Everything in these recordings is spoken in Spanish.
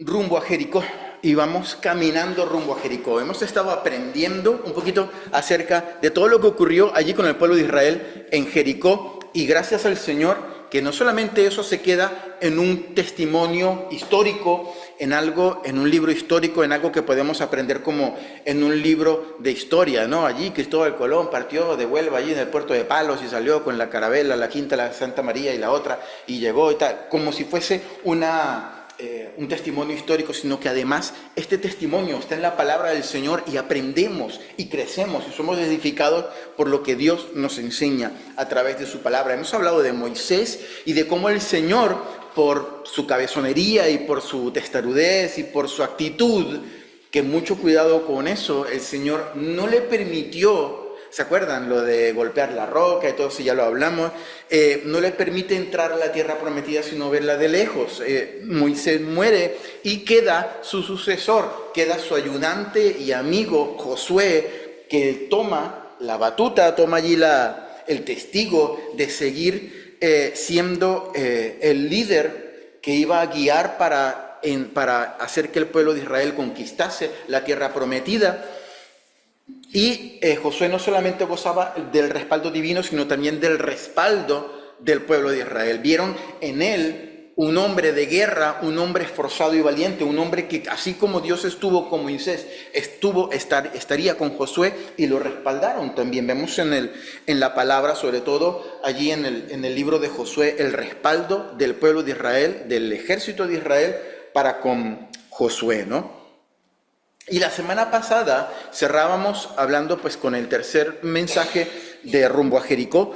rumbo a Jericó y vamos caminando rumbo a Jericó. Hemos estado aprendiendo un poquito acerca de todo lo que ocurrió allí con el pueblo de Israel en Jericó y gracias al Señor que no solamente eso se queda en un testimonio histórico, en algo, en un libro histórico, en algo que podemos aprender como en un libro de historia, ¿no? Allí Cristóbal Colón partió de Huelva allí en el puerto de Palos y salió con la carabela, la quinta, la Santa María y la otra y llegó y tal, como si fuese un testimonio histórico, sino que además este testimonio está en la palabra del Señor y aprendemos y crecemos y somos edificados por lo que Dios nos enseña a través de su palabra. Hemos hablado de Moisés y de cómo el Señor, por su cabezonería y por su testarudez y por su actitud, que mucho cuidado con eso, el Señor no le permitió. ¿Se acuerdan? Lo de golpear la roca y todo eso ya lo hablamos. No le permite entrar a la tierra prometida sino verla de lejos. Moisés muere y queda su sucesor, queda su ayudante y amigo Josué, que toma la batuta, toma allí el testigo de seguir siendo el líder que iba a guiar para hacer que el pueblo de Israel conquistase la tierra prometida. Y Josué no solamente gozaba del respaldo divino, sino también del respaldo del pueblo de Israel. Vieron en él un hombre de guerra, un hombre esforzado y valiente, un hombre que así como Dios estuvo con Moisés, estaría con Josué y lo respaldaron también. Vemos en la palabra, sobre todo allí en el libro de Josué, el respaldo del pueblo de Israel, del ejército de Israel para con Josué, ¿no? Y la semana pasada cerrábamos hablando pues con el tercer mensaje de rumbo a Jericó,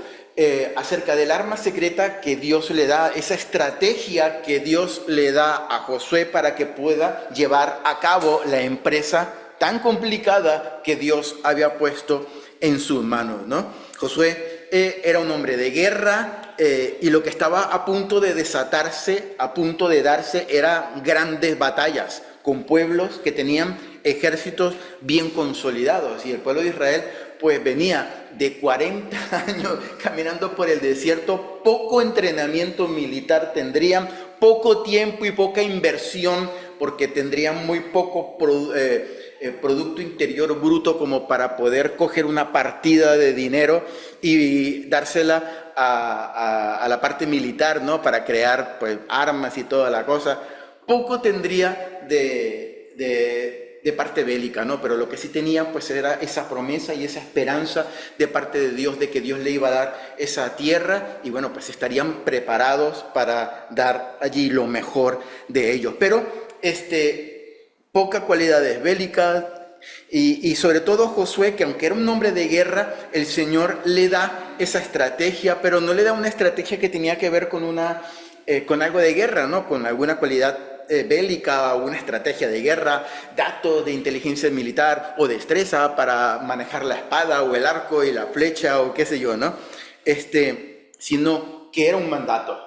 acerca del arma secreta que Dios le da, esa estrategia que Dios le da a Josué para que pueda llevar a cabo la empresa tan complicada que Dios había puesto en sus manos, ¿no? Josué era un hombre de guerra y lo que estaba a punto de desatarse, a punto de darse, eran grandes batallas con pueblos que tenían ejércitos bien consolidados. Y el pueblo de Israel pues venía de 40 años caminando por el desierto, poco entrenamiento militar tendrían, poco tiempo y poca inversión, porque tendrían muy poco Producto Interior Bruto como para poder coger una partida de dinero y dársela a la parte militar, ¿no? Para crear pues armas y toda la cosa. Poco tendría de parte bélica, ¿no? Pero lo que sí tenía pues era esa promesa y esa esperanza de parte de Dios de que Dios le iba a dar esa tierra y bueno, pues estarían preparados para dar allí lo mejor de ellos. Pero poca cualidades bélicas y sobre todo Josué, que aunque era un hombre de guerra, el Señor le da esa estrategia, pero no le da una estrategia que tenía que ver con algo de guerra, ¿no? Con alguna cualidad bélica o una estrategia de guerra, datos de inteligencia militar o destreza para manejar la espada o el arco y la flecha o qué sé yo, ¿no? Sino que era un mandato.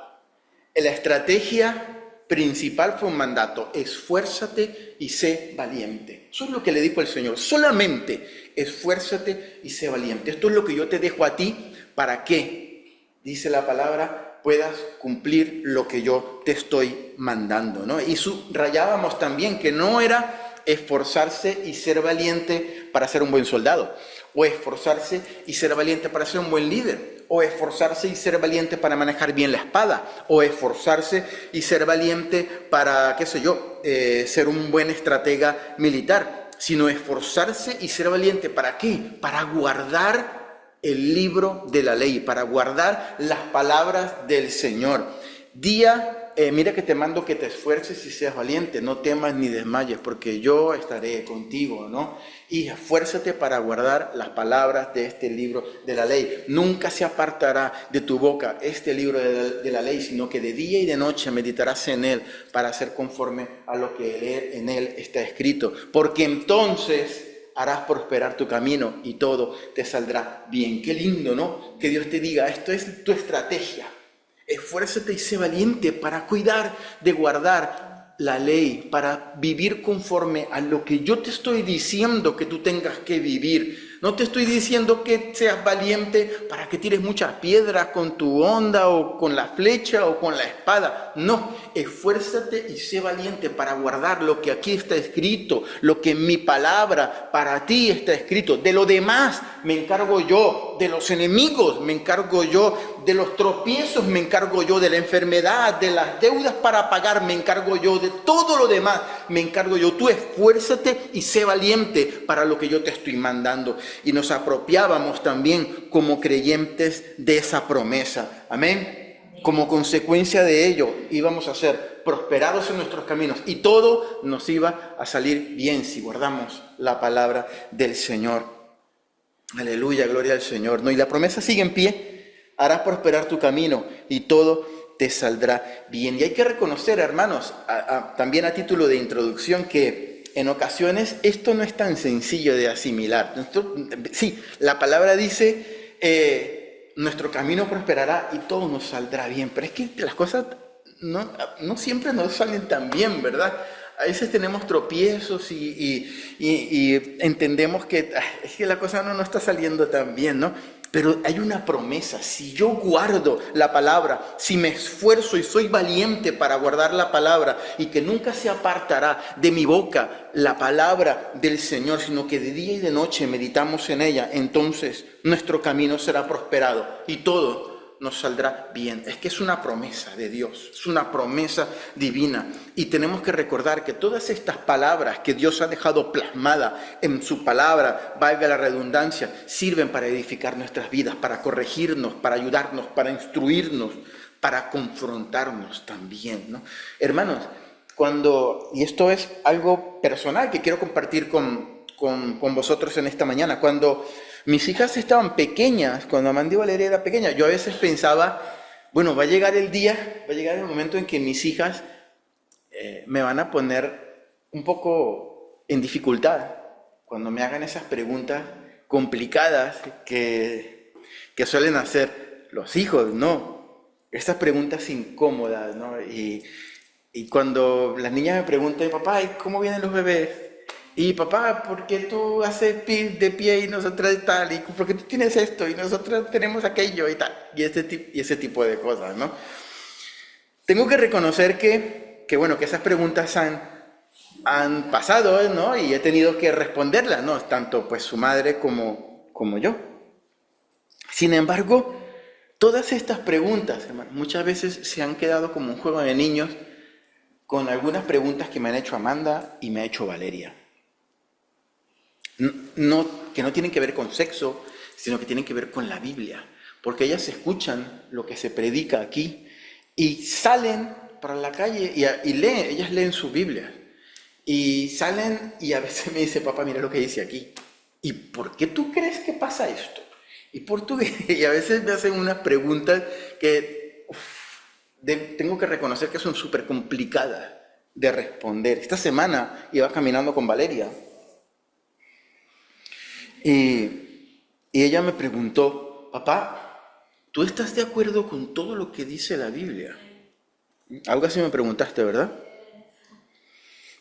La estrategia principal fue un mandato: esfuérzate y sé valiente. Eso es lo que le dijo el Señor: solamente esfuérzate y sé valiente. Esto es lo que yo te dejo a ti para que, dice la palabra, puedas cumplir lo que yo te estoy mandando, ¿no? Y subrayábamos también que no era esforzarse y ser valiente para ser un buen soldado, o esforzarse y ser valiente para ser un buen líder, o esforzarse y ser valiente para manejar bien la espada, o esforzarse y ser valiente para, qué sé yo, ser un buen estratega militar, sino esforzarse y ser valiente, ¿para qué? Para guardar el libro de la ley, para guardar las palabras del Señor. Mira que te mando que te esfuerces y seas valiente, no temas ni desmayes, porque yo estaré contigo, ¿no? Y esfuérzate para guardar las palabras de este libro de la ley. Nunca se apartará de tu boca este libro de la ley, sino que de día y de noche meditarás en él para hacer conforme a lo que en él está escrito. Porque entonces harás prosperar tu camino y todo te saldrá bien. Qué lindo, ¿no? Que Dios te diga: esto es tu estrategia. Esfuérzate y sé valiente para cuidar de guardar la ley, para vivir conforme a lo que yo te estoy diciendo que tú tengas que vivir, No te estoy diciendo que seas valiente para que tires muchas piedras con tu honda o con la flecha o con la espada. No, esfuérzate y sé valiente para guardar lo que aquí está escrito, lo que en mi palabra para ti está escrito. De lo demás me encargo yo, de los enemigos me encargo yo, de los tropiezos me encargo yo, de la enfermedad, de las deudas para pagar me encargo yo, de todo lo demás me encargo yo. Tú esfuérzate y sé valiente para lo que yo te estoy mandando. Y nos apropiábamos también como creyentes de esa promesa. Amén. Como consecuencia de ello íbamos a ser prosperados en nuestros caminos y todo nos iba a salir bien si guardamos la palabra del Señor. Aleluya, gloria al Señor. No, y la promesa sigue en pie. Harás prosperar tu camino y todo te saldrá bien. Y hay que reconocer, hermanos, también a título de introducción, que en ocasiones esto no es tan sencillo de asimilar. Sí, la palabra dice, nuestro camino prosperará y todo nos saldrá bien. Pero es que las cosas no siempre nos salen tan bien, ¿verdad? A veces tenemos tropiezos y entendemos que es que la cosa no está saliendo tan bien, ¿no? Pero hay una promesa. Si yo guardo la palabra, si me esfuerzo y soy valiente para guardar la palabra y que nunca se apartará de mi boca la palabra del Señor, sino que de día y de noche meditamos en ella, entonces nuestro camino será prosperado y todo nos saldrá bien. Es que es una promesa de Dios, es una promesa divina. Y tenemos que recordar que todas estas palabras que Dios ha dejado plasmada en su palabra, valga la redundancia, sirven para edificar nuestras vidas, para corregirnos, para ayudarnos, para instruirnos, para confrontarnos también, ¿no? Hermanos, y esto es algo personal que quiero compartir con vosotros en esta mañana, cuando mis hijas estaban pequeñas, cuando Amanda y Valeria era pequeña, yo a veces pensaba, bueno, va a llegar el momento en que mis hijas me van a poner un poco en dificultad cuando me hagan esas preguntas complicadas que suelen hacer los hijos, ¿no? Estas preguntas incómodas, ¿no? Y cuando las niñas me preguntan, papá, ¿y cómo vienen los bebés? Y papá, ¿por qué tú haces de pie y nosotras tal? ¿Y por qué tú tienes esto y nosotros tenemos aquello y tal? Y ese tipo de cosas, ¿no? Tengo que reconocer que esas preguntas han pasado, ¿no? Y he tenido que responderlas, ¿no? Tanto pues su madre como yo. Sin embargo, todas estas preguntas, hermano, muchas veces se han quedado como un juego de niños con algunas preguntas que me han hecho Amanda y me ha hecho Valeria. Que no tienen que ver con sexo, sino que tienen que ver con la Biblia, porque ellas escuchan lo que se predica aquí y salen para la calle y leen, ellas leen su Biblia y salen y a veces me dice, papá, mira lo que dice aquí, ¿y por qué tú crees que pasa esto? Y a veces me hacen unas preguntas que tengo que reconocer que son súper complicadas de responder. Esta semana iba caminando con Valeria y ella me preguntó, papá, ¿tú estás de acuerdo con todo lo que dice la Biblia? Algo así me preguntaste, ¿verdad?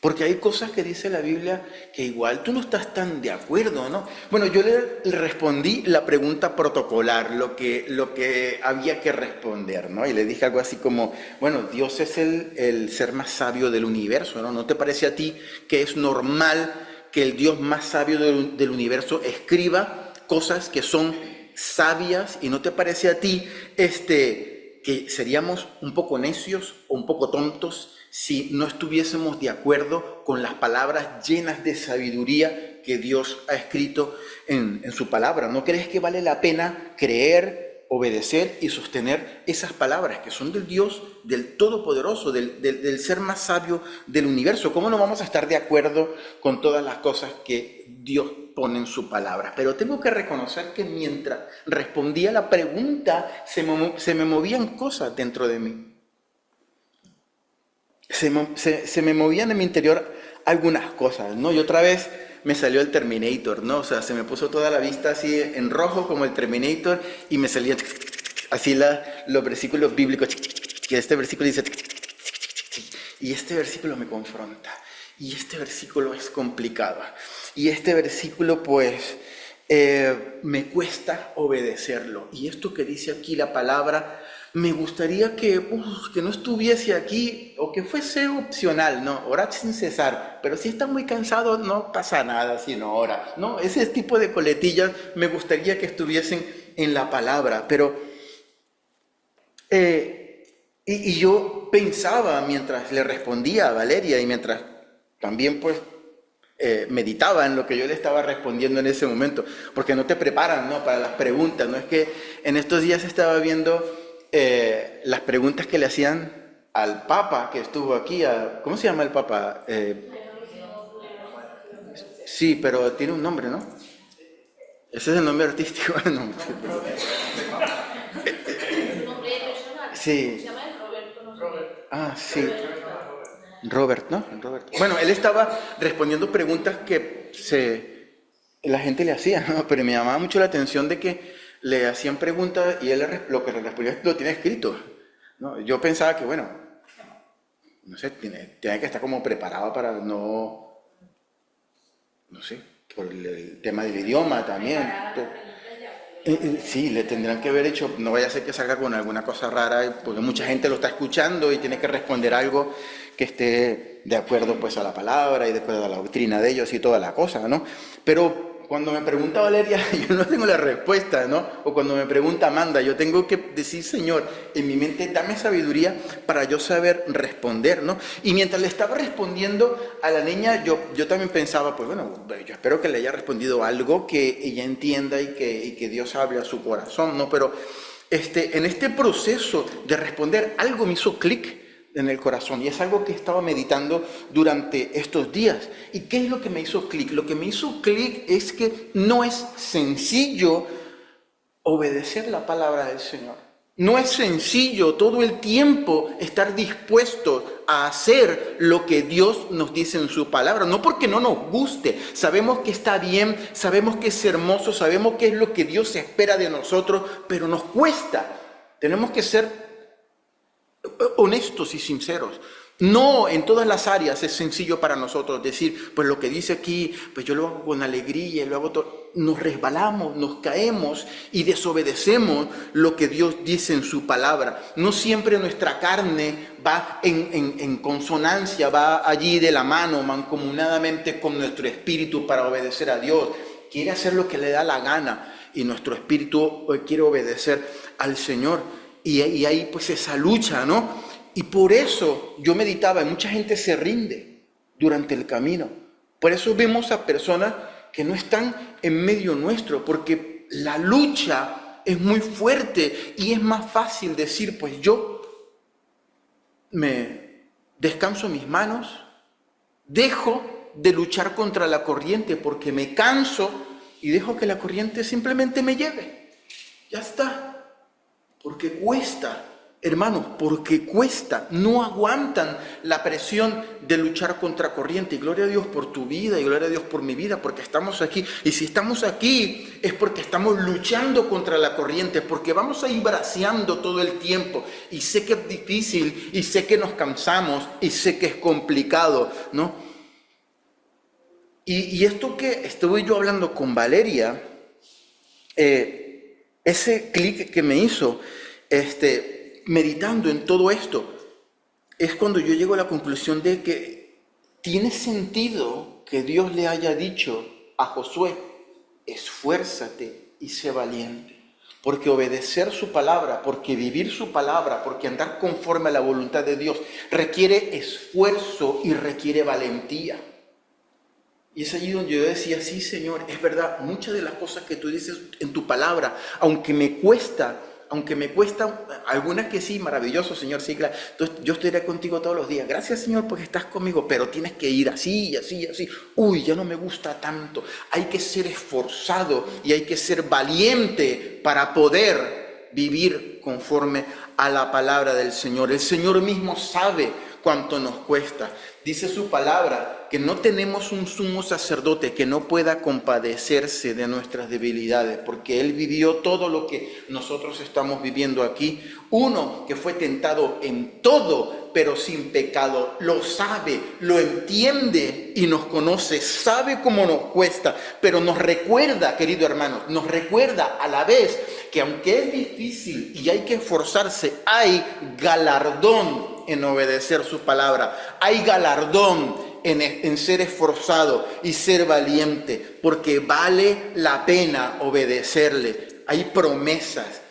Porque hay cosas que dice la Biblia que igual tú no estás tan de acuerdo, ¿no? Bueno, yo le respondí la pregunta protocolar, lo que había que responder, ¿no? Y le dije algo así como, bueno, Dios es el ser más sabio del universo, ¿no? ¿No te parece a ti que es normal que el Dios más sabio del universo escriba cosas que son sabias? ¿Y no te parece a ti que seríamos un poco necios o un poco tontos si no estuviésemos de acuerdo con las palabras llenas de sabiduría que Dios ha escrito en su palabra? ¿No crees que vale la pena creer, obedecer y sostener esas palabras que son del Dios, del Todopoderoso, del ser más sabio del universo? ¿Cómo no vamos a estar de acuerdo con todas las cosas que Dios pone en su palabra? Pero tengo que reconocer que mientras respondía la pregunta se me movían cosas dentro de mí. Se me movían en mi interior algunas cosas, ¿no? Y otra vez me salió el Terminator, ¿no? O sea, se me puso toda la vista así en rojo como el Terminator y me salían así los versículos bíblicos. Y este versículo dice y este versículo me confronta y este versículo es complicado y este versículo pues me cuesta obedecerlo. Y esto que dice aquí la palabra, me gustaría que no estuviese aquí o que fuese opcional, ¿no? Orar sin cesar. Pero si está muy cansado, no pasa nada si no ora, ¿no? Ese tipo de coletillas me gustaría que estuviesen en la palabra. Pero, y yo pensaba mientras le respondía a Valeria y mientras también pues meditaba en lo que yo le estaba respondiendo en ese momento, porque no te preparan, ¿no?, para las preguntas. No es que en estos días estaba viendo las preguntas que le hacían al Papa que estuvo aquí. ¿Cómo se llama el Papa? Sí, pero tiene un nombre, ¿no? Ese es el nombre artístico. No, sí. Ah, sí. Robert, ¿no? Robert. Bueno, él estaba respondiendo preguntas que la gente le hacía, ¿no? Pero me llamaba mucho la atención de que le hacían preguntas y él lo que le respondía lo tiene escrito, ¿no? Yo pensaba que, bueno, no sé, tiene que estar como preparado para no sé, por el tema del idioma también. Sí, le tendrán que haber hecho, no vaya a ser que salga con alguna cosa rara, porque mucha gente lo está escuchando y tiene que responder algo que esté de acuerdo pues a la palabra y de acuerdo a la doctrina de ellos y toda la cosa, ¿no? Pero cuando me pregunta Valeria, yo no tengo la respuesta, ¿no? O cuando me pregunta Amanda, yo tengo que decir, Señor, en mi mente dame sabiduría para yo saber responder, ¿no? Y mientras le estaba respondiendo a la niña, yo también pensaba, pues bueno, yo espero que le haya respondido algo que ella entienda y que Dios hable a su corazón, ¿no? Pero en este proceso de responder, algo me hizo clic en el corazón, y es algo que estaba meditando durante estos días. ¿Y qué es lo que me hizo clic? Lo que me hizo clic es que no es sencillo obedecer la palabra del Señor. No es sencillo todo el tiempo estar dispuesto a hacer lo que Dios nos dice en su palabra. No porque no nos guste, sabemos que está bien, sabemos que es hermoso, sabemos que es lo que Dios espera de nosotros, pero nos cuesta. Tenemos que ser honestos y sinceros. No en todas las áreas es sencillo para nosotros decir, pues lo que dice aquí, pues yo lo hago con alegría y lo hago todo. Nos resbalamos, nos caemos y desobedecemos lo que Dios dice en su palabra. No siempre nuestra carne va en consonancia, va allí de la mano, mancomunadamente con nuestro espíritu para obedecer a Dios. Quiere hacer lo que le da la gana y nuestro espíritu quiere obedecer al Señor. Y hay pues esa lucha, ¿no? Y por eso yo meditaba, y mucha gente se rinde durante el camino. Por eso vemos a personas que no están en medio nuestro, porque la lucha es muy fuerte y es más fácil decir, pues yo me descanso mis manos, dejo de luchar contra la corriente porque me canso y dejo que la corriente simplemente me lleve. Ya está. Porque cuesta, hermanos, porque cuesta. No aguantan la presión de luchar contra corriente. Y gloria a Dios por tu vida y gloria a Dios por mi vida, porque estamos aquí. Y si estamos aquí es porque estamos luchando contra la corriente, porque vamos a ir braceando todo el tiempo. Y sé que es difícil, y sé que nos cansamos, y sé que es complicado, ¿no? Y esto que estuve yo hablando con Valeria, ese clic que me hizo meditando en todo esto, es cuando yo llego a la conclusión de que tiene sentido que Dios le haya dicho a Josué, esfuérzate y sé valiente. Porque obedecer su palabra, porque vivir su palabra, porque andar conforme a la voluntad de Dios, requiere esfuerzo y requiere valentía. Y es allí donde yo decía, sí, Señor, es verdad, muchas de las cosas que tú dices en tu palabra, aunque me cuesta, algunas que sí, maravilloso, Señor, sí, claro. Entonces, yo estaré contigo todos los días. Gracias, Señor, porque estás conmigo, pero tienes que ir así, así, así. Uy, ya no me gusta tanto. Hay que ser esforzado y hay que ser valiente para poder vivir conforme a la palabra del Señor. El Señor mismo sabe cuánto nos cuesta. Dice su palabra que no tenemos un sumo sacerdote que no pueda compadecerse de nuestras debilidades, porque Él vivió todo lo que nosotros estamos viviendo aquí. Uno que fue tentado en todo, pero sin pecado. Lo sabe, lo entiende y nos conoce, sabe cómo nos cuesta, pero nos recuerda, querido hermano, nos recuerda a la vez que aunque es difícil y hay que esforzarse, hay galardón en obedecer su palabra, hay galardón en ser esforzado y ser valiente, porque vale la pena obedecerle. Hay promesas,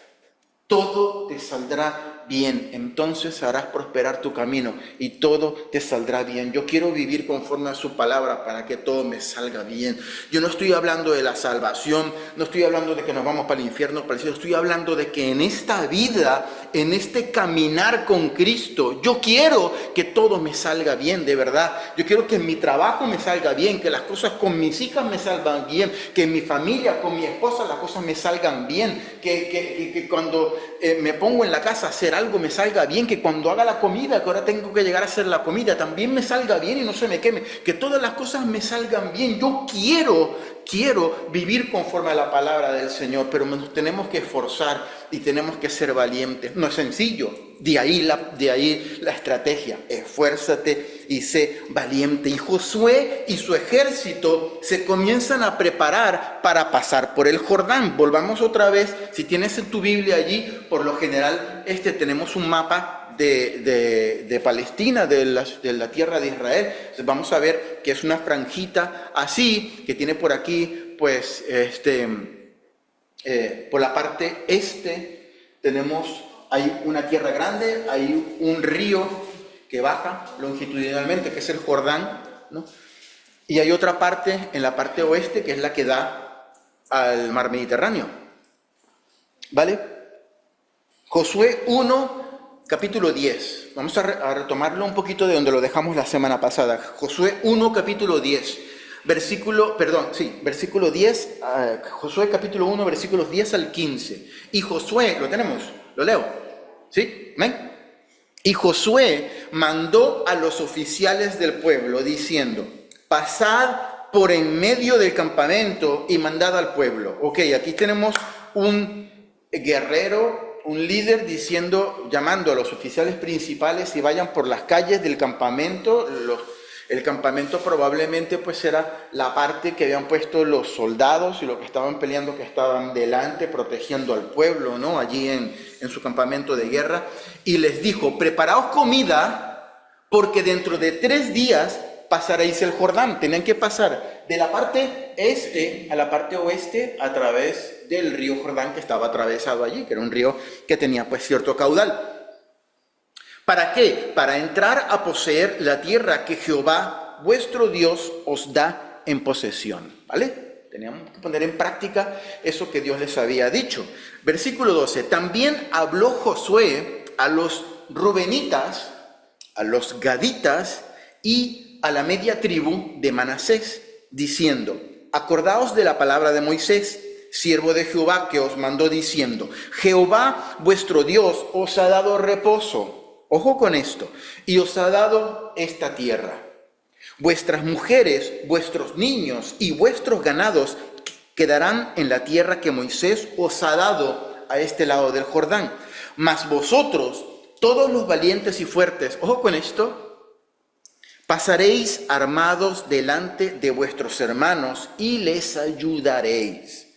todo te saldrá bien, entonces harás prosperar tu camino y todo te saldrá bien. Yo quiero vivir conforme a su palabra para que todo me salga bien. Yo no estoy hablando de la salvación, no estoy hablando de que nos vamos para el infierno, para el cielo. Estoy hablando de que en esta vida, en este caminar con Cristo, yo quiero que todo me salga bien, de verdad. Yo quiero que en mi trabajo me salga bien, que las cosas con mis hijas me salgan bien, que en mi familia, con mi esposa, las cosas me salgan bien, que cuando me pongo en la casa a hacer algo me salga bien, que cuando haga la comida, que ahora tengo que llegar a hacer la comida, también me salga bien y no se me queme, que todas las cosas me salgan bien. Yo quiero vivir conforme a la palabra del Señor, pero nos tenemos que esforzar y tenemos que ser valientes. No es sencillo, de ahí la estrategia. Esfuérzate y sé valiente. Y Josué y su ejército se comienzan a preparar para pasar por el Jordán. Volvamos otra vez, si tienes en tu Biblia allí, por lo general tenemos un mapa de Palestina, de la tierra de Israel. Entonces vamos a ver que es una franjita así, que tiene por aquí, pues, por la parte este, hay una tierra grande, hay un río que baja longitudinalmente, que es el Jordán, ¿no? Y hay otra parte, en la parte oeste, que es la que da al mar Mediterráneo, ¿vale? Josué 1, capítulo 10. Vamos a retomarlo un poquito de donde lo dejamos la semana pasada. Josué 1, capítulo 10. Versículo 10, Josué capítulo 1, versículos 10 al 15. Y Josué, ¿lo tenemos? ¿Lo leo? ¿Sí? ¿Amén? Y Josué mandó a los oficiales del pueblo diciendo: pasad por en medio del campamento y mandad al pueblo. Ok, aquí tenemos un guerrero, un líder llamando a los oficiales principales y vayan por las calles del campamento. El campamento probablemente pues era la parte que habían puesto los soldados y los que estaban peleando, que estaban delante protegiendo al pueblo, ¿no? Allí en su campamento de guerra. Y les dijo: preparaos comida, porque dentro de 3 días pasaréis el Jordán. Tenían que pasar de la parte este a la parte oeste a través del río Jordán, que estaba atravesado allí, que era un río que tenía pues cierto caudal. ¿Para qué? Para entrar a poseer la tierra que Jehová, vuestro Dios, os da en posesión. ¿Vale? Teníamos que poner en práctica eso que Dios les había dicho. Versículo 12. También habló Josué a los rubenitas, a los gaditas y a la media tribu de Manasés, diciendo: acordaos de la palabra de Moisés, siervo de Jehová, que os mandó diciendo: Jehová, vuestro Dios, os ha dado reposo. Ojo con esto. Y os ha dado esta tierra. Vuestras mujeres, vuestros niños y vuestros ganados quedarán en la tierra que Moisés os ha dado a este lado del Jordán. Mas vosotros, todos los valientes y fuertes, ojo con esto, pasaréis armados delante de vuestros hermanos y les ayudaréis,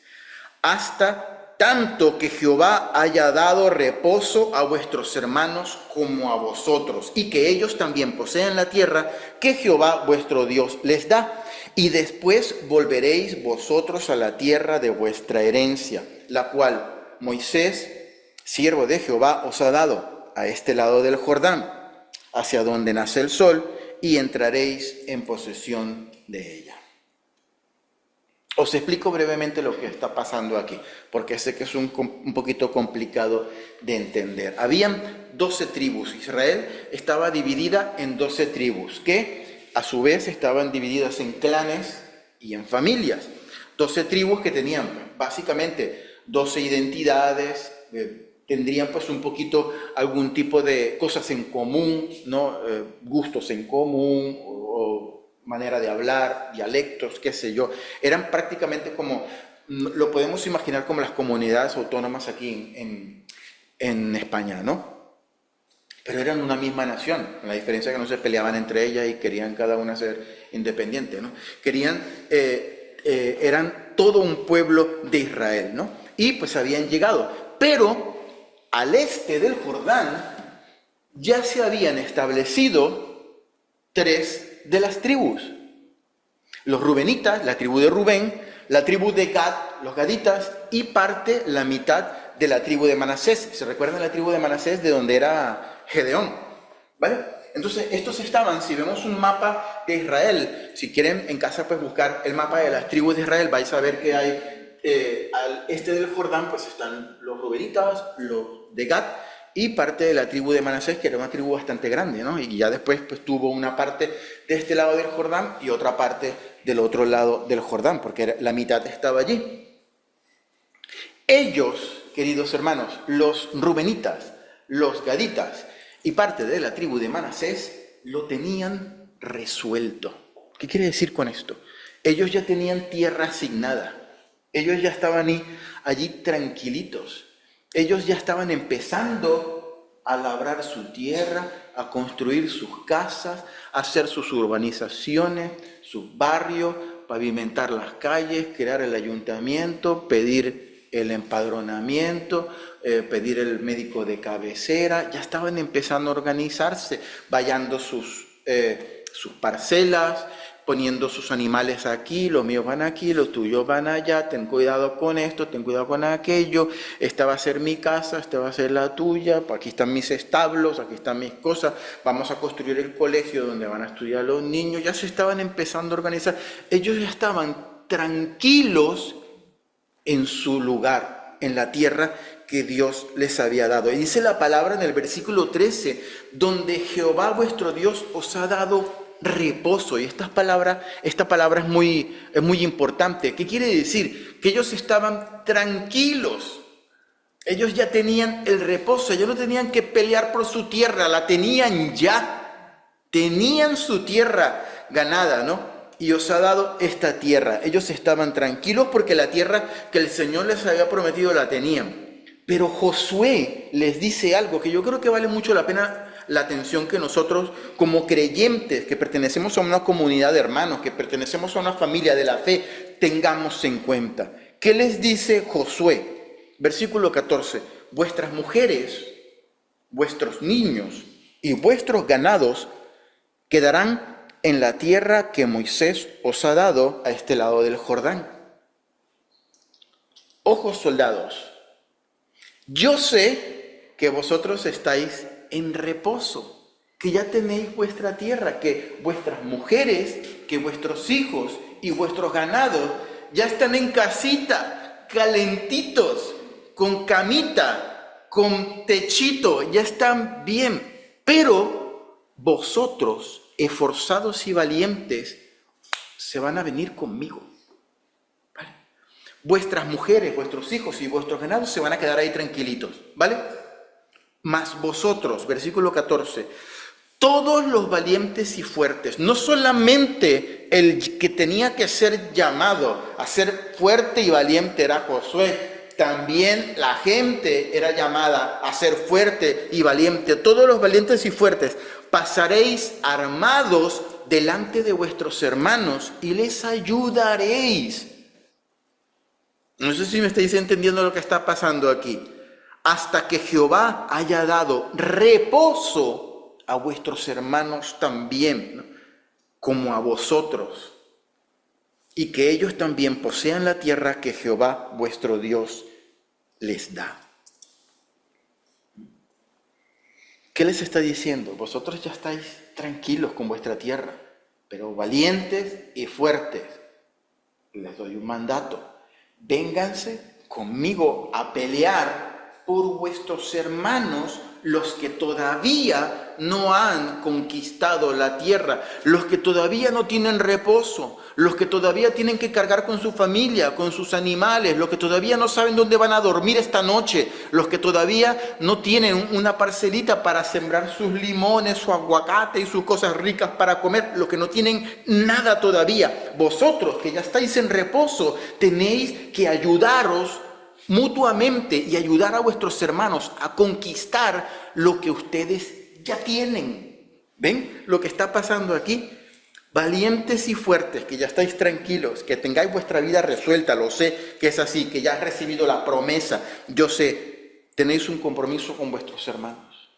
hasta tanto que Jehová haya dado reposo a vuestros hermanos como a vosotros, y que ellos también posean la tierra que Jehová vuestro Dios les da. Y después volveréis vosotros a la tierra de vuestra herencia, la cual Moisés, siervo de Jehová, os ha dado a este lado del Jordán, hacia donde nace el sol, y entraréis en posesión de ella. Os explico brevemente lo que está pasando aquí, porque sé que es un poquito complicado de entender. Habían 12 tribus. Israel estaba dividida en 12 tribus, que a su vez estaban divididas en clanes y en familias. 12 tribus que tenían básicamente 12 identidades, tendrían pues un poquito algún tipo de cosas en común, ¿no? Gustos en común o manera de hablar, dialectos, qué sé yo. Eran prácticamente como, lo podemos imaginar como las comunidades autónomas aquí en España, ¿no? pero eran una misma nación, con la diferencia que no se peleaban entre ellas y querían cada una ser independiente, ¿no? Eran todo un pueblo de Israel, ¿no? Y pues habían llegado, pero al este del Jordán ya se habían establecido 3 de las tribus. Los rubenitas, la tribu de Rubén, la tribu de Gad, los gaditas, y la mitad de la tribu de Manasés. ¿Se recuerdan la tribu de Manasés, de donde era Gedeón? ¿Vale? Entonces, estos estaban, si vemos un mapa de Israel, si quieren en casa pues buscar el mapa de las tribus de Israel, vais a ver que hay al este del Jordán, pues están los rubenitas, los de Gad, y parte de la tribu de Manasés, que era una tribu bastante grande, ¿no? Y ya después pues tuvo una parte de este lado del Jordán y otra parte del otro lado del Jordán, porque la mitad estaba allí. Ellos, queridos hermanos, los rubenitas, los gaditas y parte de la tribu de Manasés, lo tenían resuelto. ¿Qué quiere decir con esto? Ellos ya tenían tierra asignada. Ellos ya estaban allí tranquilitos. Ellos ya estaban empezando a labrar su tierra, a construir sus casas, a hacer sus urbanizaciones, sus barrios, pavimentar las calles, crear el ayuntamiento, pedir el empadronamiento, pedir el médico de cabecera. Ya estaban empezando a organizarse, vallando sus parcelas, poniendo sus animales aquí, los míos van aquí, los tuyos van allá, ten cuidado con esto, ten cuidado con aquello, esta va a ser mi casa, esta va a ser la tuya, aquí están mis establos, aquí están mis cosas, vamos a construir el colegio donde van a estudiar los niños. Ya se estaban empezando a organizar, ellos ya estaban tranquilos en su lugar, en la tierra que Dios les había dado. Y dice la palabra en el versículo 13, donde Jehová vuestro Dios os ha dado reposo. Y esta palabra es muy importante. ¿Qué quiere decir? Que ellos estaban tranquilos. Ellos ya tenían el reposo, ellos no tenían que pelear por su tierra, la tenían ya. Tenían su tierra ganada, ¿no? Y os ha dado esta tierra. Ellos estaban tranquilos porque la tierra que el Señor les había prometido la tenían. Pero Josué les dice algo que yo creo que vale mucho la pena la atención que nosotros como creyentes, que pertenecemos a una comunidad de hermanos, que pertenecemos a una familia de la fe, tengamos en cuenta. ¿Qué les dice Josué? Versículo 14. Vuestras mujeres, vuestros niños y vuestros ganados quedarán en la tierra que Moisés os ha dado a este lado del Jordán. Ojos, soldados, yo sé que vosotros estáis en reposo, que ya tenéis vuestra tierra, que vuestras mujeres, que vuestros hijos y vuestros ganados ya están en casita, calentitos, con camita, con techito, ya están bien. Pero vosotros, esforzados y valientes, se van a venir conmigo. ¿Vale? Vuestras mujeres, vuestros hijos y vuestros ganados se van a quedar ahí tranquilitos, ¿vale? Mas vosotros, versículo 14, todos los valientes y fuertes, no solamente el que tenía que ser llamado a ser fuerte y valiente era Josué, también la gente era llamada a ser fuerte y valiente. Todos los valientes y fuertes, pasaréis armados delante de vuestros hermanos y les ayudaréis. No sé si me estáis entendiendo lo que está pasando aquí. Hasta que Jehová haya dado reposo a vuestros hermanos también, ¿no? Como a vosotros, y que ellos también posean la tierra que Jehová vuestro Dios les da. ¿Qué les está diciendo? Vosotros ya estáis tranquilos con vuestra tierra, pero valientes y fuertes. Les doy un mandato. Vénganse conmigo a pelear por vuestros hermanos, los que todavía no han conquistado la tierra, los que todavía no tienen reposo, los que todavía tienen que cargar con su familia, con sus animales, los que todavía no saben dónde van a dormir esta noche, los que todavía no tienen una parcelita para sembrar sus limones, su aguacate y sus cosas ricas para comer, los que no tienen nada todavía. Vosotros que ya estáis en reposo, tenéis que ayudaros mutuamente y ayudar a vuestros hermanos a conquistar lo que ustedes ya tienen. ¿Ven lo que está pasando aquí? Valientes y fuertes, que ya estáis tranquilos, que tengáis vuestra vida resuelta, lo sé que es así, que ya has recibido la promesa, yo sé, tenéis un compromiso con vuestros hermanos,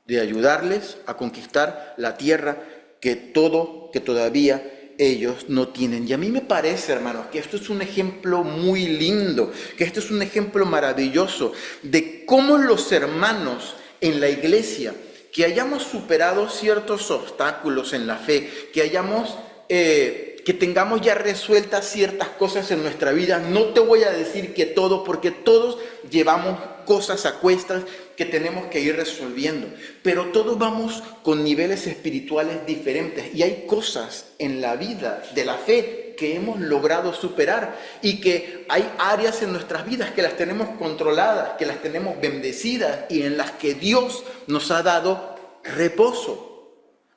de ayudarles a conquistar la tierra que todavía ellos no tienen. Y a mí me parece, hermanos, que esto es un ejemplo muy lindo, que esto es un ejemplo maravilloso de cómo los hermanos en la iglesia, que hayamos superado ciertos obstáculos en la fe, que tengamos ya resueltas ciertas cosas en nuestra vida. No te voy a decir que todo, porque todos llevamos cosas a cuestas que tenemos que ir resolviendo, pero todos vamos con niveles espirituales diferentes y hay cosas en la vida de la fe que hemos logrado superar y que hay áreas en nuestras vidas que las tenemos controladas, que las tenemos bendecidas y en las que Dios nos ha dado reposo.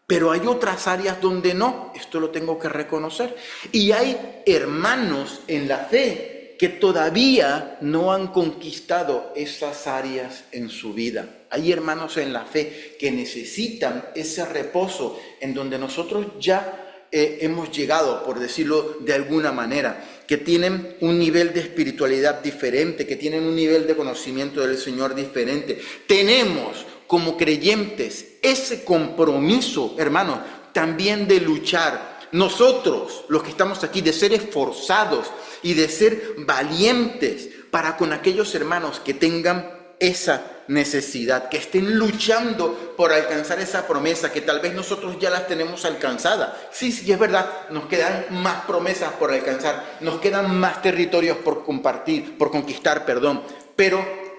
Pero hay otras áreas donde no, esto lo tengo que reconocer. Y hay hermanos en la fe que todavía no han conquistado esas áreas en su vida. Hay hermanos en la fe que necesitan ese reposo en donde nosotros ya hemos llegado, por decirlo de alguna manera, que tienen un nivel de espiritualidad diferente, que tienen un nivel de conocimiento del Señor diferente. Tenemos como creyentes ese compromiso, hermanos, también de luchar. Nosotros, los que estamos aquí, de ser esforzados y de ser valientes para con aquellos hermanos que tengan esa necesidad, que estén luchando por alcanzar esa promesa, que tal vez nosotros ya las tenemos alcanzadas. Sí, es verdad, nos quedan más promesas por alcanzar, nos quedan más territorios por conquistar, pero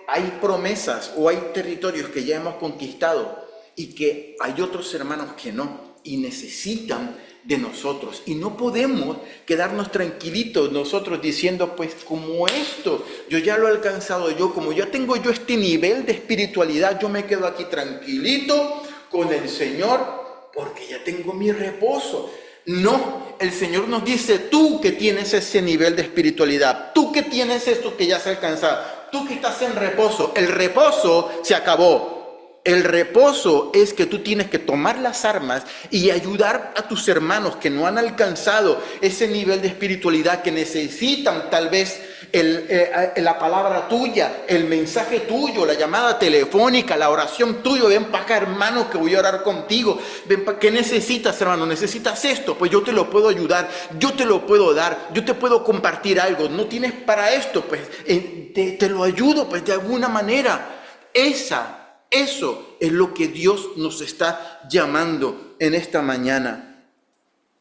hay promesas o hay territorios que ya hemos conquistado y que hay otros hermanos que no, y necesitan de nosotros. Y no podemos quedarnos tranquilitos nosotros diciendo, pues como esto, yo ya lo he alcanzado yo, como ya tengo yo este nivel de espiritualidad, yo me quedo aquí tranquilito con el Señor porque ya tengo mi reposo. No, el Señor nos dice, tú que tienes ese nivel de espiritualidad, tú que tienes esto que ya has alcanzado, tú que estás en reposo, el reposo se acabó. El reposo es que tú tienes que tomar las armas y ayudar a tus hermanos que no han alcanzado ese nivel de espiritualidad, que necesitan tal vez la palabra tuya, el mensaje tuyo, la llamada telefónica, la oración tuya. Ven para acá, hermano, que voy a orar contigo. Ven para, ¿qué necesitas, hermano? ¿Necesitas esto? Pues yo te lo puedo ayudar, yo te lo puedo dar, yo te puedo compartir algo. ¿No tienes para esto? Pues te lo ayudo, pues de alguna manera. Eso es lo que Dios nos está llamando en esta mañana.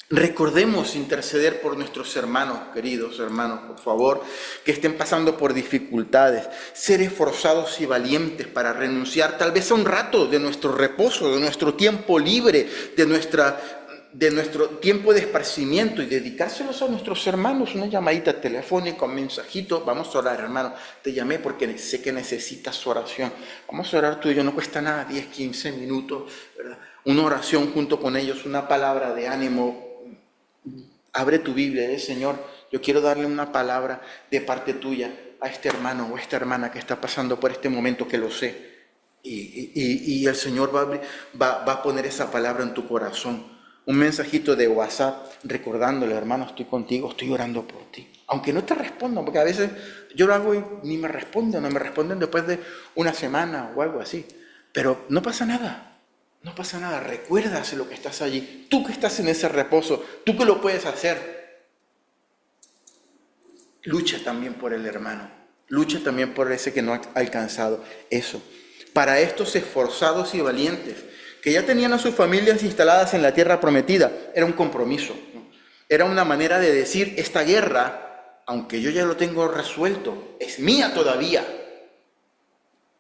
Recordemos interceder por nuestros hermanos, queridos hermanos, por favor, que estén pasando por dificultades. Ser esforzados y valientes para renunciar tal vez a un rato de nuestro reposo, de nuestro tiempo libre, de nuestro tiempo de esparcimiento y dedicárselos a nuestros hermanos, una llamadita telefónica, un mensajito. Vamos a orar, hermano, te llamé porque sé que necesitas oración. Vamos a orar tú y yo, no cuesta nada, 10, 15 minutos, ¿verdad? Una oración junto con ellos, una palabra de ánimo. Abre tu Biblia, Señor, yo quiero darle una palabra de parte tuya a este hermano o a esta hermana que está pasando por este momento, que lo sé. Y el Señor va a poner esa palabra en tu corazón. Un mensajito de WhatsApp recordándole, hermano, estoy contigo, estoy orando por ti. Aunque no te respondan, porque a veces yo lo hago y ni me responden, no me responden después de una semana o algo así. Pero no pasa nada, no pasa nada. Recuérdase lo que estás allí. Tú que estás en ese reposo, tú que lo puedes hacer. Lucha también por el hermano, lucha también por ese que no ha alcanzado eso. Para estos esforzados y valientes, que ya tenían a sus familias instaladas en la tierra prometida, era un compromiso, ¿no? Era una manera de decir, esta guerra, aunque yo ya lo tengo resuelto, es mía todavía.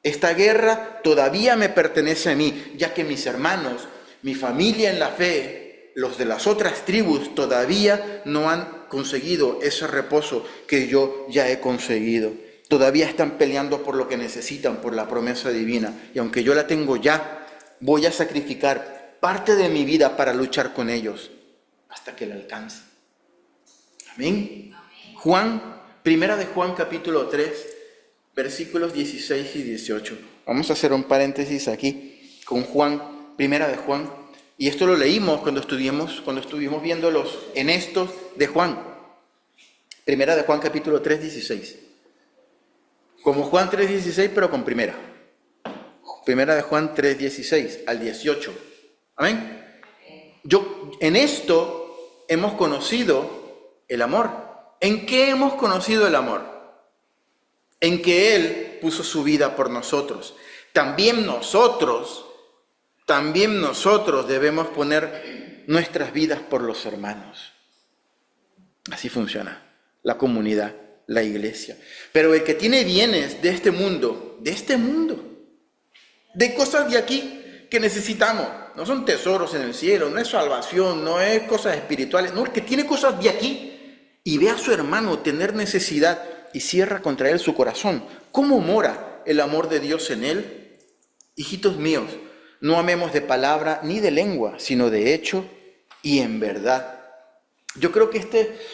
Esta guerra todavía me pertenece a mí, ya que mis hermanos, mi familia en la fe, los de las otras tribus, todavía no han conseguido ese reposo que yo ya he conseguido. Todavía están peleando por lo que necesitan, por la promesa divina. Y aunque yo la tengo ya, voy a sacrificar parte de mi vida para luchar con ellos hasta que la alcance. Amén. Primera de Juan capítulo 3, versículos 16 y 18. Vamos a hacer un paréntesis aquí. con Juan, primera de Juan, y esto lo leímos cuando estuvimos viendo los enestos de Juan. Primera de Juan, capítulo 3, 16. Como Juan 3, 16, pero con primera. Primera de Juan 3, 16 al 18. Amén. En esto hemos conocido el amor. ¿En qué hemos conocido el amor? En que Él puso su vida por nosotros. También nosotros debemos poner nuestras vidas por los hermanos. Así funciona la comunidad, la iglesia. Pero el que tiene bienes de este mundo, de cosas de aquí que necesitamos, no son tesoros en el cielo, no es salvación, no es cosas espirituales, no, el que tiene cosas de aquí y ve a su hermano tener necesidad y cierra contra él su corazón, ¿cómo mora el amor de Dios en él? Hijitos míos, no amemos de palabra ni de lengua, sino de hecho y en verdad. Yo creo que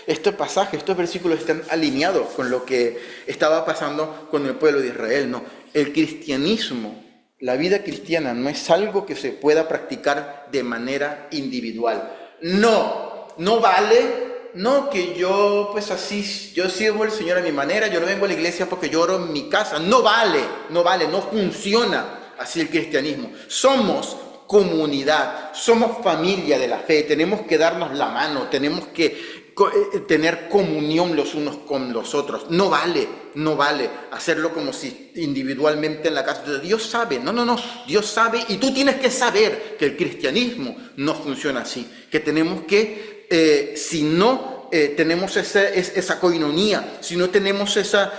este pasaje, estos versículos están alineados con lo que estaba pasando con el pueblo de Israel. No, el cristianismo, la vida cristiana no es algo que se pueda practicar de manera individual. No vale. No, que yo pues así, yo sirvo al Señor a mi manera, yo no vengo a la iglesia porque yo oro en mi casa. No vale, no funciona así el cristianismo. Somos comunidad, somos familia de la fe, tenemos que darnos la mano, tenemos que tener comunión los unos con los otros. No vale hacerlo como si individualmente en la casa. Dios sabe, no, Dios sabe y tú tienes que saber que el cristianismo no funciona así, que tenemos que, si no tenemos esa coinonía, si no tenemos esa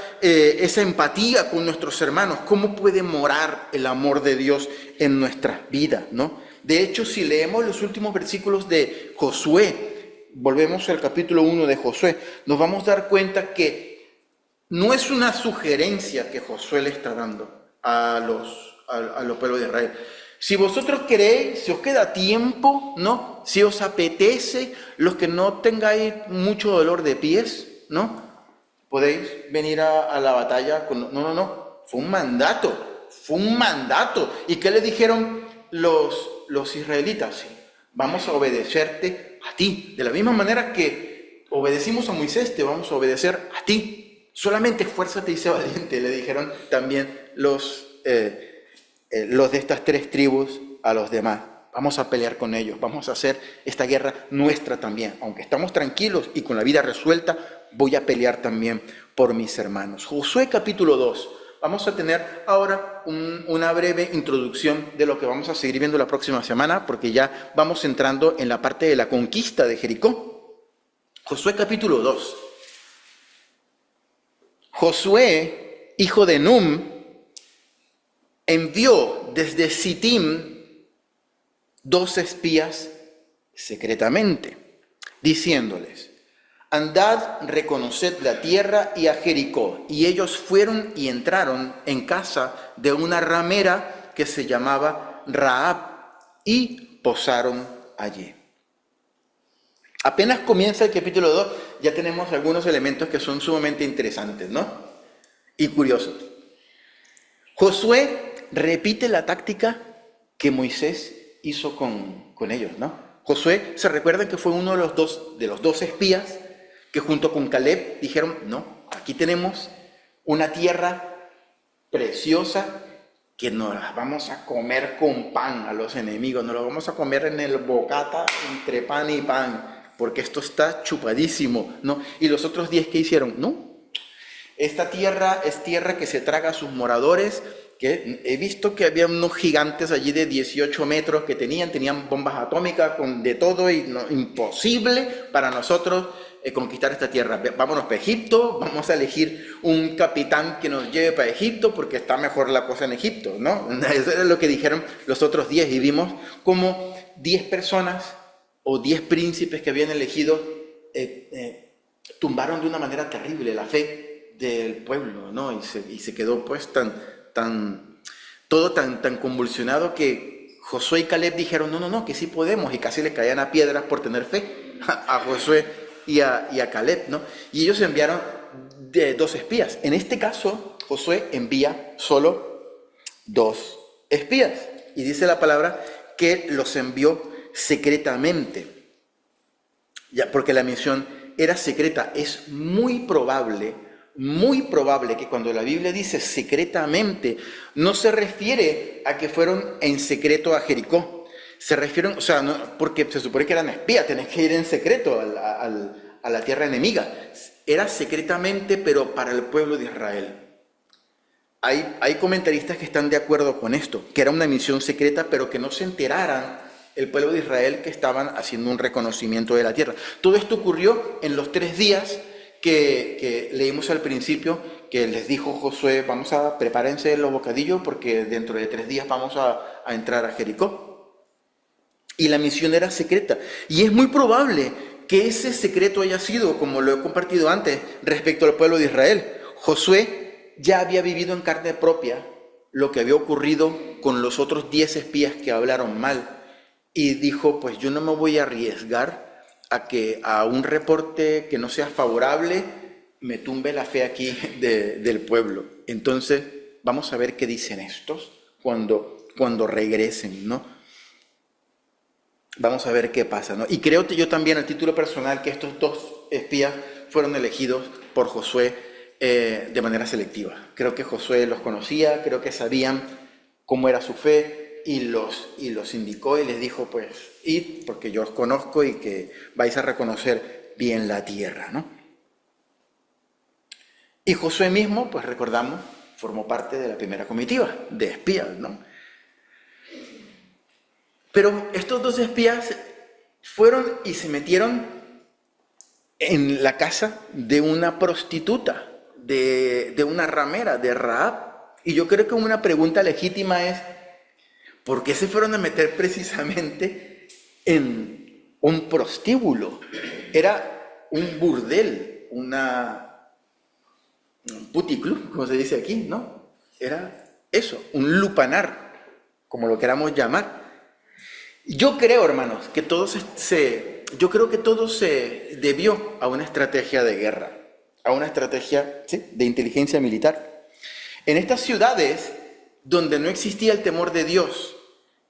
empatía con nuestros hermanos, ¿cómo puede morar el amor de Dios en nuestras vidas, no? De hecho, si leemos los últimos versículos de Josué, volvemos al capítulo 1 de Josué, nos vamos a dar cuenta que no es una sugerencia que Josué le está dando a los pueblos de Israel. Si vosotros queréis, si os queda tiempo, ¿no? Si os apetece, los que no tengáis mucho dolor de pies, ¿no? Podéis venir a la batalla con... No. Fue un mandato. ¿Y qué le dijeron los israelitas? Sí, vamos a obedecerte a ti. De la misma manera que obedecimos a Moisés, te vamos a obedecer a ti. Solamente esfuérzate y sé valiente, le dijeron también los de estas 3 tribus a los demás. Vamos a pelear con ellos, vamos a hacer esta guerra nuestra también. Aunque estamos tranquilos y con la vida resuelta, voy a pelear también por mis hermanos. Josué capítulo 2. Vamos a tener ahora una breve introducción de lo que vamos a seguir viendo la próxima semana, porque ya vamos entrando en la parte de la conquista de Jericó. Josué capítulo 2. Josué, hijo de Num, envió desde Sittim 2 espías secretamente, diciéndoles: andad, reconoced la tierra y a Jericó. Y ellos fueron y entraron en casa de una ramera que se llamaba Rahab y posaron allí. Apenas comienza el capítulo 2, ya tenemos algunos elementos que son sumamente interesantes, ¿no? Y curiosos. Josué repite la táctica que Moisés hizo con ellos, ¿no? Josué, ¿se recuerdan que fue uno de los dos espías que junto con Caleb dijeron: no, aquí tenemos una tierra preciosa que nos la vamos a comer con pan a los enemigos, nos la vamos a comer en el bocata entre pan y pan, porque esto está chupadísimo, ¿no? Y los otros 10 que hicieron: no, esta tierra es tierra que se traga a sus moradores, que he visto que había unos gigantes allí de 18 metros que tenían bombas atómicas con de todo y no, imposible para nosotros conquistar esta tierra. Vámonos para Egipto, vamos a elegir un capitán que nos lleve para Egipto porque está mejor la cosa en Egipto, ¿no? Eso era lo que dijeron los otros 10 y vimos como 10 personas o 10 príncipes que habían elegido tumbaron de una manera terrible la fe del pueblo, ¿no? Y se quedó pues todo tan convulsionado que Josué y Caleb dijeron: no, que sí podemos, y casi le caían a piedras por tener fe a Josué y a Caleb, ¿no? Y ellos enviaron 2 espías. En este caso, Josué envía solo 2 espías. y dice la palabra que los envió secretamente, ya, porque la misión era secreta. Es muy probable que cuando la Biblia dice secretamente, no se refiere a que fueron en secreto a Jericó. Se refieren, o sea, no, porque se supone que eran espías, tenés que ir en secreto a la tierra enemiga. Era secretamente, pero para el pueblo de Israel. Hay comentaristas que están de acuerdo con esto, que era una misión secreta, pero que no se enteraran el pueblo de Israel que estaban haciendo un reconocimiento de la tierra. Todo esto ocurrió en los 3 días que leímos al principio, que les dijo Josué, vamos a prepárense los bocadillos porque dentro de 3 días vamos a entrar a Jericó. Y la misión era secreta. Y es muy probable que ese secreto haya sido, como lo he compartido antes, respecto al pueblo de Israel. Josué ya había vivido en carne propia lo que había ocurrido con los otros 10 espías que hablaron mal. Y dijo, pues yo no me voy a arriesgar a que a un reporte que no sea favorable me tumbe la fe aquí del pueblo. Entonces, vamos a ver qué dicen estos cuando regresen, ¿no? Vamos a ver qué pasa, ¿no? Y creo yo también a título personal que estos 2 espías fueron elegidos por Josué de manera selectiva. Creo que Josué los conocía, creo que sabían cómo era su fe, y los indicó y les dijo, pues, id, porque yo os conozco y que vais a reconocer bien la tierra, ¿no? Y Josué mismo, pues recordamos, formó parte de la primera comitiva de espías, ¿no? Pero estos 2 espías fueron y se metieron en la casa de una prostituta, de una ramera, de Rahab. Y yo creo que una pregunta legítima es, ¿por qué se fueron a meter precisamente en un prostíbulo? Era un burdel, un puticlub, como se dice aquí, ¿no? Era eso, un lupanar, como lo queramos llamar. Yo creo, hermanos, que todo se debió a una estrategia de guerra, a una estrategia, ¿sí?, de inteligencia militar. En estas ciudades donde no existía el temor de Dios,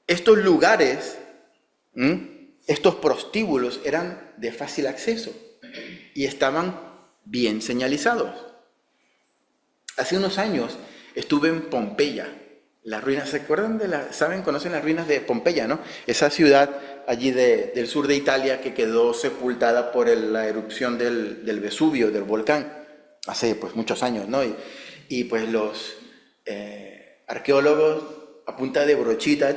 estos lugares, estos prostíbulos eran de fácil acceso y estaban bien señalizados. Hace unos años estuve en Pompeya, las ruinas, ¿se acuerdan conocen las ruinas de Pompeya, ¿no? Esa ciudad allí del sur de Italia que quedó sepultada por la erupción del Vesubio, del volcán, hace pues muchos años, ¿no? Y pues los arqueólogos a punta de brochita,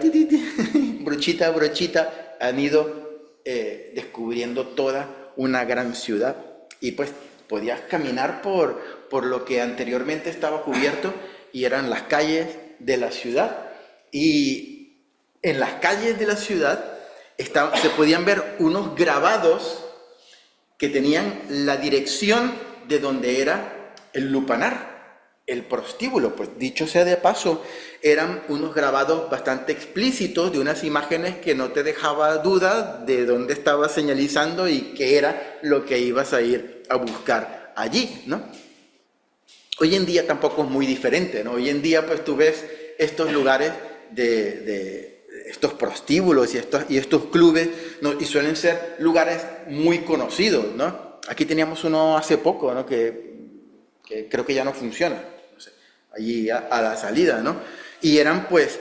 brochita, han ido descubriendo toda una gran ciudad. Y pues podías caminar por lo que anteriormente estaba cubierto y eran las calles de la ciudad. Y en las calles de la ciudad se podían ver unos grabados que tenían la dirección de donde era el lupanar, el prostíbulo. Pues dicho sea de paso, eran unos grabados bastante explícitos de unas imágenes que no te dejaba duda de dónde estabas señalizando y qué era lo que ibas a ir a buscar allí, ¿no? Hoy en día tampoco es muy diferente, ¿no? Hoy en día pues tú ves estos lugares de estos prostíbulos y estos clubes, ¿no? Y suelen ser lugares muy conocidos, ¿no? Aquí teníamos uno hace poco, ¿no? que creo que ya no funciona, no sé, allí a la salida, ¿no? Y eran pues,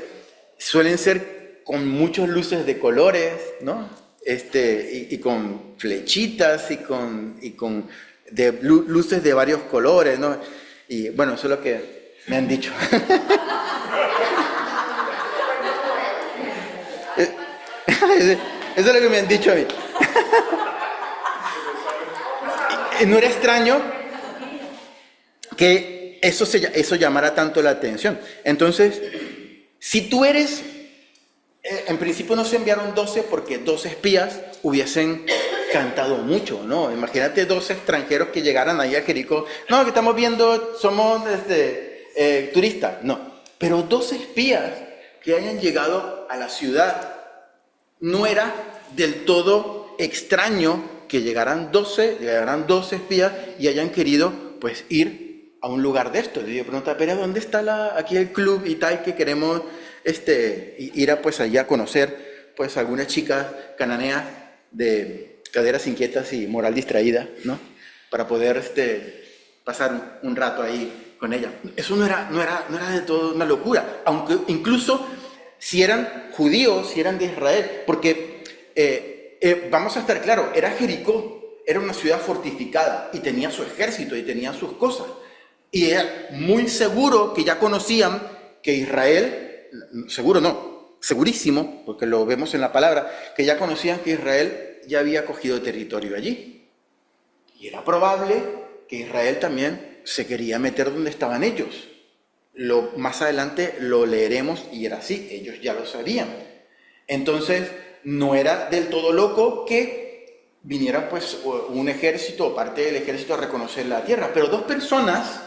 suelen ser con muchas luces de colores, ¿no? Y con flechitas y con luces de varios colores, ¿no? Y bueno, eso es lo que me han dicho. Eso es lo que me han dicho a mí. Y no era extraño que eso llamara tanto la atención. Entonces, si tú eres, en principio no se enviaron 12 porque 12 espías hubiesen cantado mucho, ¿no? Imagínate 12 extranjeros que llegaran ahí a Jericó. No, que estamos viendo, somos turistas. No, pero 12 espías que hayan llegado a la ciudad, no era del todo extraño que llegaran 12 espías y hayan querido pues ir a un lugar de estos. Y yo pregunto, pero ¿dónde está aquí el club y tal que queremos ir a, pues, allá a conocer pues alguna chica cananea de caderas inquietas y moral distraída, ¿no? Para poder pasar un rato ahí con ella. Eso no era de todo una locura, aunque incluso si eran judíos, si eran de Israel, porque vamos a estar claros, era Jericó, era una ciudad fortificada y tenía su ejército y tenía sus cosas. Y era muy seguro que ya conocían que Israel, seguro no, segurísimo, porque lo vemos en la palabra, que ya conocían que Israel ya había cogido territorio allí. Y era probable que Israel también se quería meter donde estaban ellos. Más adelante lo leeremos y era así, ellos ya lo sabían. Entonces, no era del todo loco que viniera pues un ejército o parte del ejército a reconocer la tierra, pero dos personas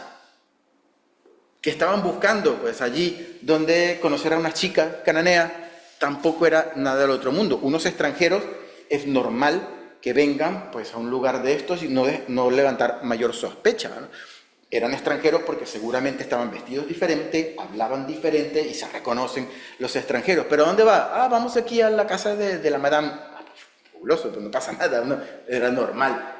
que estaban buscando pues allí donde conocer a una chica cananea tampoco era nada del otro mundo. Unos extranjeros es normal que vengan pues a un lugar de estos y no levantar mayor sospecha, ¿no? Eran extranjeros porque seguramente estaban vestidos diferente, hablaban diferente y se reconocen los extranjeros. ¿Pero dónde va? Vamos aquí a la casa de la madame. Fabuloso, pues no pasa nada, ¿no? Era normal.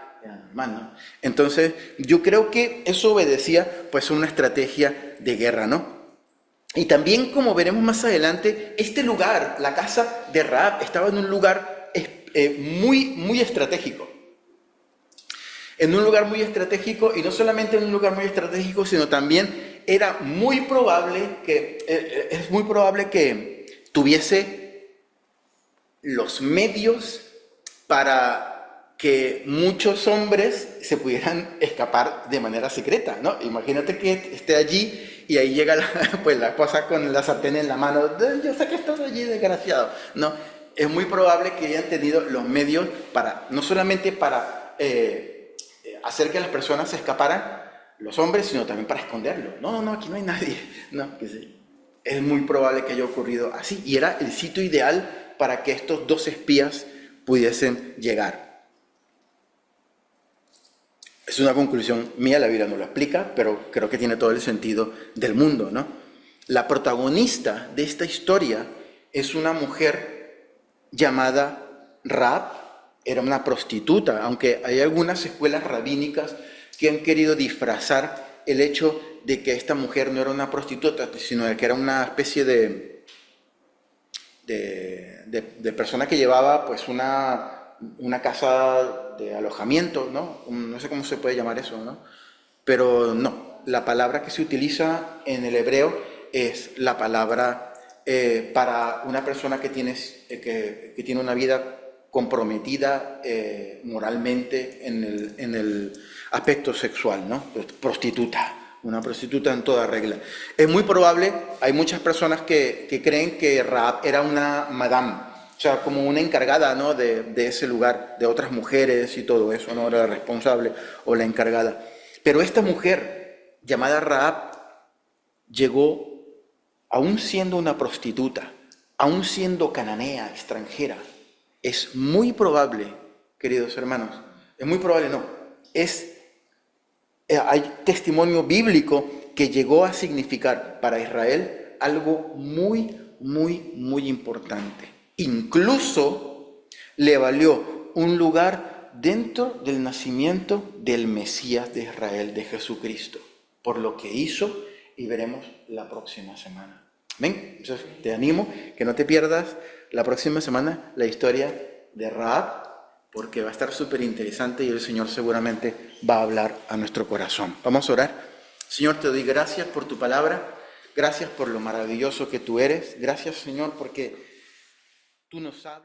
¿No? Entonces, yo creo que eso obedecía pues a una estrategia de guerra, ¿no? Y también, como veremos más adelante, este lugar, la casa de Rahab, estaba en un lugar muy estratégico. En un lugar muy estratégico, y no solamente en un lugar muy estratégico, sino también era muy probable es muy probable que tuviese los medios para que muchos hombres se pudieran escapar de manera secreta, ¿no? Imagínate que esté allí y ahí llega la esposa con la sartén en la mano. Yo sé que estás allí, desgraciado. No, es muy probable que hayan tenido los medios para, no solamente para hacer que las personas se escaparan, los hombres, sino también para esconderlo. No, aquí no hay nadie. No, que sí. Es muy probable que haya ocurrido así. Y era el sitio ideal para que estos dos espías pudiesen llegar. Es una conclusión mía, la Biblia no lo explica, pero creo que tiene todo el sentido del mundo, ¿no? La protagonista de esta historia es una mujer llamada Rahab. Era una prostituta, aunque hay algunas escuelas rabínicas que han querido disfrazar el hecho de que esta mujer no era una prostituta, sino que era una especie de persona que llevaba pues una casa de alojamiento, ¿no? No sé cómo se puede llamar eso, ¿no? Pero no, la palabra que se utiliza en el hebreo es la palabra para una persona que tiene una vida comprometida moralmente en el aspecto sexual, ¿no? Prostituta, una prostituta en toda regla. Es muy probable, hay muchas personas que creen que Rahab era una madame, o sea, como una encargada, ¿no? de ese lugar, de otras mujeres y todo eso, ¿no? Era la responsable o la encargada. Pero esta mujer, llamada Rahab, llegó, aún siendo una prostituta, aún siendo cananea, extranjera. Es muy probable, queridos hermanos, es muy probable, no, hay testimonio bíblico que llegó a significar para Israel algo muy importante. Incluso le valió un lugar dentro del nacimiento del Mesías de Israel, de Jesucristo, por lo que hizo, y veremos la próxima semana. Amén. Entonces te animo que no te pierdas la próxima semana la historia de Rahab, porque va a estar súper interesante y el Señor seguramente va a hablar a nuestro corazón. Vamos a orar. Señor, te doy gracias por tu palabra, gracias por lo maravilloso que tú eres, gracias, Señor, porque tú nos hablas.